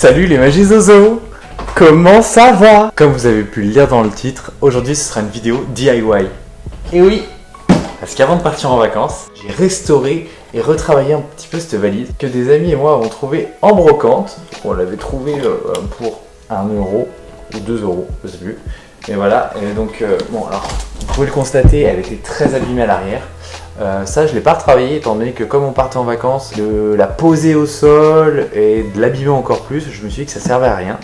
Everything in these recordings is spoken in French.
Salut les Magizozo! Comment ça va? Comme vous avez pu le lire dans le titre, aujourd'hui ce sera une vidéo DIY. Et oui! Parce qu'avant de partir en vacances, j'ai restauré et retravaillé un petit peu cette valise que des amis et moi avons trouvée en brocante. On l'avait trouvée pour 1 euro ou 2 euros, je sais plus. Mais voilà, et donc bon alors, vous pouvez le constater, elle était très abîmée à l'arrière. Ça je l'ai pas retravaillé étant donné que comme on partait en vacances, de la poser au sol et de l'abîmer encore plus, je me suis dit que ça servait à rien.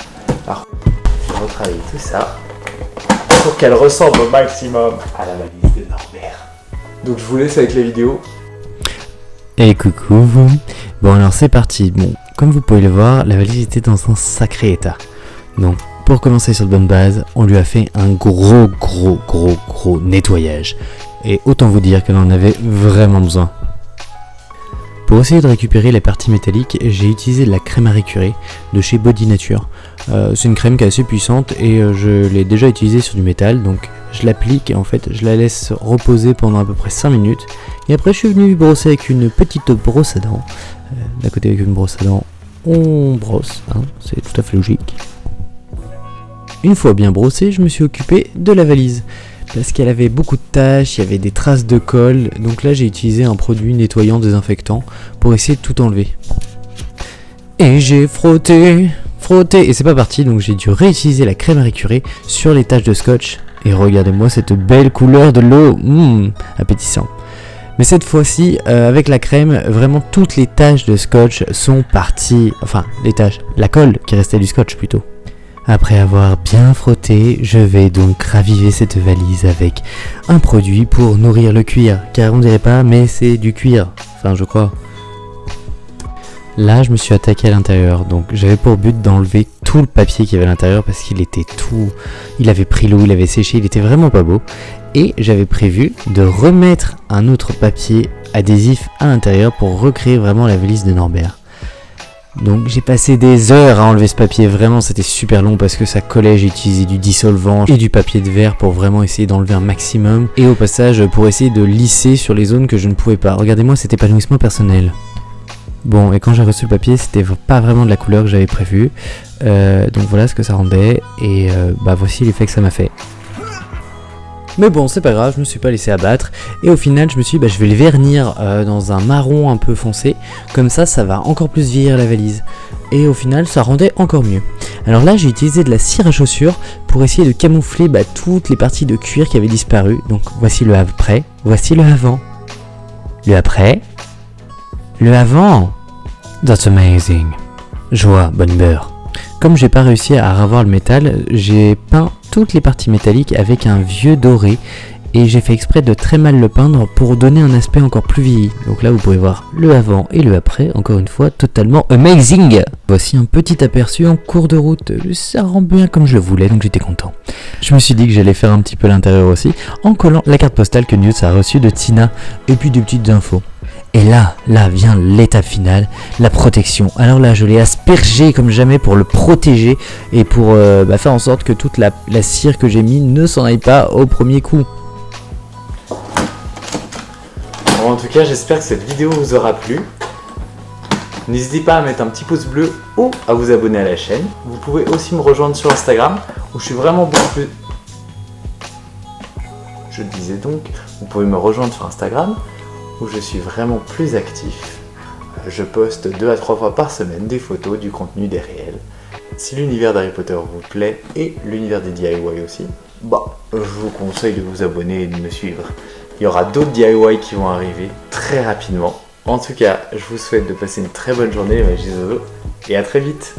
Alors j'ai retravaillé tout ça pour qu'elle ressemble au maximum à la valise de Norbert. Donc je vous laisse avec la vidéo. Et coucou vous. Bon alors c'est parti. Bon, comme vous pouvez le voir, la valise était dans un sacré état. Donc pour commencer sur de bonnes bases, on lui a fait un gros nettoyage. Et autant vous dire qu'elle en avait vraiment besoin. Pour essayer de récupérer les parties métalliques, j'ai utilisé de la crème à récurer de chez Body Nature. C'est une crème qui est assez puissante et je l'ai déjà utilisée sur du métal, donc je l'applique et en fait je la laisse reposer pendant à peu près 5 minutes. Et après je suis venu brosser avec une petite brosse à dents. D'à côté avec une brosse à dents, on brosse, hein, c'est tout à fait logique. Une fois bien brossé, je me suis occupé de la valise. Parce qu'elle avait beaucoup de taches, il y avait des traces de colle, donc là j'ai utilisé un produit nettoyant désinfectant pour essayer de tout enlever. Et j'ai frotté, et c'est pas parti, donc j'ai dû réutiliser la crème à récurer sur les taches de scotch. Et regardez-moi cette belle couleur de l'eau, appétissant. Mais cette fois-ci, avec la crème, vraiment toutes les taches de scotch sont parties, enfin les taches, la colle qui restait du scotch plutôt. Après avoir bien frotté, je vais donc raviver cette valise avec un produit pour nourrir le cuir, car on dirait pas, mais c'est du cuir, enfin je crois. Là, je me suis attaqué à l'intérieur, donc j'avais pour but d'enlever tout le papier qu'il y avait à l'intérieur parce qu'il était tout... Il avait pris l'eau, il avait séché, il était vraiment pas beau. Et j'avais prévu de remettre un autre papier adhésif à l'intérieur pour recréer vraiment la valise de Norbert. Donc j'ai passé des heures à enlever ce papier, vraiment c'était super long parce que ça collait, j'ai utilisé du dissolvant et du papier de verre pour vraiment essayer d'enlever un maximum et au passage pour essayer de lisser sur les zones que je ne pouvais pas. Regardez-moi cet épanouissement personnel. Bon, et quand j'ai reçu le papier, c'était pas vraiment de la couleur que j'avais prévue, donc voilà ce que ça rendait et voici l'effet que ça m'a fait. Mais bon, c'est pas grave, je me suis pas laissé abattre. Et au final, je me suis dit, je vais le vernir dans un marron un peu foncé. Comme ça, ça va encore plus vieillir la valise. Et au final, ça rendait encore mieux. Alors là, j'ai utilisé de la cire à chaussures pour essayer de camoufler toutes les parties de cuir qui avaient disparu. Donc voici le après, voici le avant. Le après, le avant. That's amazing. Joie, bonne beurre. Comme j'ai pas réussi à revoir le métal, j'ai peint toutes les parties métalliques avec un vieux doré et j'ai fait exprès de très mal le peindre pour donner un aspect encore plus vieilli. Donc là vous pouvez voir le avant et le après, encore une fois totalement amazing. Voici un petit aperçu en cours de route, ça rend bien comme je le voulais donc j'étais content. Je me suis dit que j'allais faire un petit peu l'intérieur aussi en collant la carte postale que Newt a reçue de Tina et puis des petites infos. Et là vient l'étape finale, la protection. Alors là, je l'ai aspergé comme jamais pour le protéger et pour faire en sorte que toute la cire que j'ai mis ne s'en aille pas au premier coup. Bon, en tout cas, j'espère que cette vidéo vous aura plu. N'hésitez pas à mettre un petit pouce bleu ou à vous abonner à la chaîne. Vous pouvez aussi me rejoindre sur Instagram où je suis vraiment beaucoup plus... Je disais donc, vous pouvez me rejoindre sur Instagram où je suis vraiment plus actif. Je poste 2 à 3 fois par semaine des photos, du contenu, des réels. Si l'univers d'Harry Potter vous plaît et l'univers des DIY aussi, je vous conseille de vous abonner et de me suivre. Il y aura d'autres DIY qui vont arriver très rapidement. En tout cas, je vous souhaite de passer une très bonne journée les Magizozo et à très vite.